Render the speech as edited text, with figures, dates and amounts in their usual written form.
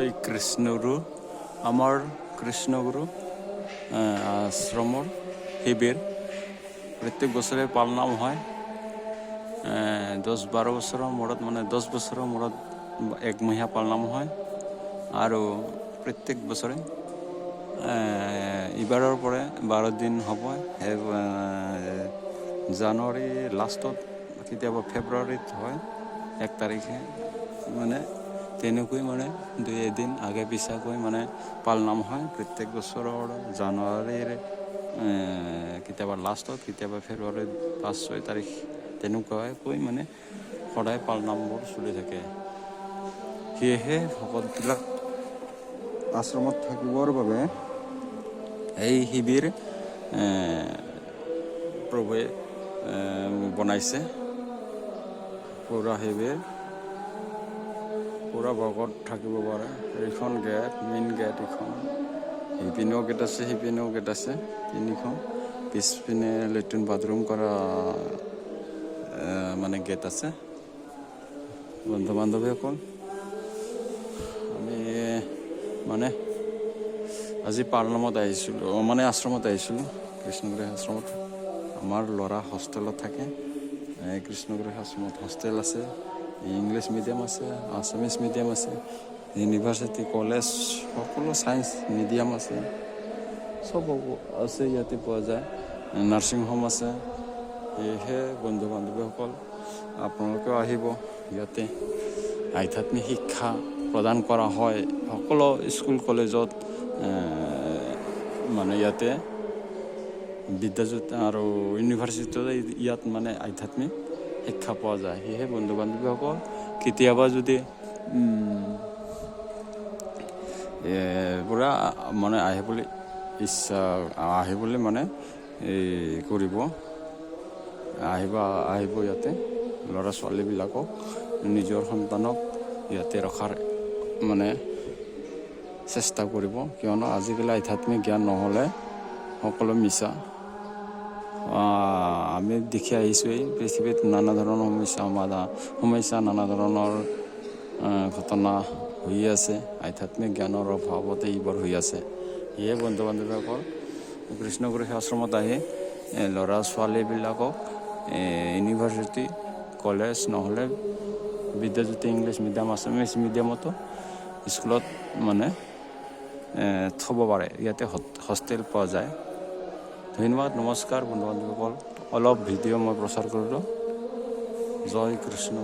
এই কৃষ্ণগুৰু আমাৰ কৃষ্ণগুৰু আশ্ৰমৰ শিবিৰ প্ৰত্যেক বছৰে পালনাম হয়। 10-12 বছৰৰ মূৰত 10 বছৰৰ মূৰত একমহীয়া পালনাম হয় আৰু প্ৰত্যেক বছৰে এইবাৰৰ পৰা 12 দিন হ'ব। জানুৱাৰী লাষ্টত কেতিয়াবা ফেব্ৰুৱাৰীত হয় 1 তাৰিখে তেনেকৈ 2-1 আগে পিছাকৈ পালনাম হয়। প্ৰত্যেক বছৰৰ জানুৱাৰীৰ কেতিয়াবা লাষ্টত কেতিয়াবা ফেব্ৰুৱাৰীৰ 5-6 তাৰিখ তেনেকুৱাকৈ সদায় পালনামবোৰ চলি থাকে। সেয়েহে ভকতবিলাক আশ্ৰমত থাকিবৰ বাবে এই শিবিৰ প্ৰভুৱে বনাইছে। পুৰা শিবিৰ পুৰা ভকত থাকিব পাৰে। এইখন গেট মেইন গেট, এইখন সিপিনেও গেট আছে, সিপিনেও গেট আছে, তিনিখন। পিছপিনে লেট্ৰিন বাথৰুম কৰা গেট আছে। বন্ধু বান্ধৱীসকল, আমি আজি পালনামত আহিছিলোঁ, আশ্ৰমত আহিছিলোঁ, কৃষ্ণগুৰু আশ্ৰমত। আমাৰ ল'ৰা হোষ্টেলত থাকে। কৃষ্ণগুৰু আশ্ৰমত হোষ্টেল আছে, ইংলিছ মিডিয়াম আছে, আছামিছ মিডিয়াম আছে, ইউনিভাৰ্চিটি কলেজ সকলো ছায়েন্স মিডিয়াম আছে, চব আছে ইয়াতে পোৱা যায়। নাৰ্ছিং হোম আছে। সেয়েহে বন্ধু বান্ধৱীসকল, আপোনালোকেও আহিব। ইয়াতে আধ্যাত্মিক শিক্ষা প্ৰদান কৰা হয় সকলো স্কুল কলেজত। ইয়াতে বিদ্যাজ্যোতি আৰু ইউনিভাৰ্চিটিত ইয়াত আধ্যাত্মিক শিক্ষা পোৱা যায়। সেয়েহে বন্ধু বান্ধৱীসকল, কেতিয়াবা যদি পূৰা আহিবলৈ ইচ্ছা আহিবলৈ কৰিব আহিব ইয়াতে। ল'ৰা ছোৱালীবিলাকক নিজৰ সন্তানক ইয়াতে ৰখাৰ চেষ্টা কৰিব। কিয়নো আজিকালি আধ্যাত্মিক জ্ঞান নহ'লে সকলো মিছা। আমি দেখি আহিছোঁ এই পৃথিৱীত নানা ধৰণৰ সমস্যা নানা ধৰণৰ ঘটনা হৈ আছে। আধ্যাত্মিক জ্ঞানৰ অভাৱতে এইবোৰ হৈ আছে। সেয়ে বন্ধু বান্ধৱীসকল, কৃষ্ণগুৰু আশ্ৰমত আহি ল'ৰা ছোৱালীবিলাকক ইউনিভাৰ্চিটি কলেজ নহ'লে বিদ্যাজ্যোতি ইংলিছ মিডিয়াম আছামিছ মিডিয়ামতো স্কুলত থ'ব পাৰে। ইয়াতে হোষ্টেল পোৱা যায়। ধন্যবাদ, নমস্কাৰ বন্ধু বান্ধৱীসকল। অলপ ভিডিঅ' মই প্ৰচাৰ কৰিলোঁ। জয় কৃষ্ণ।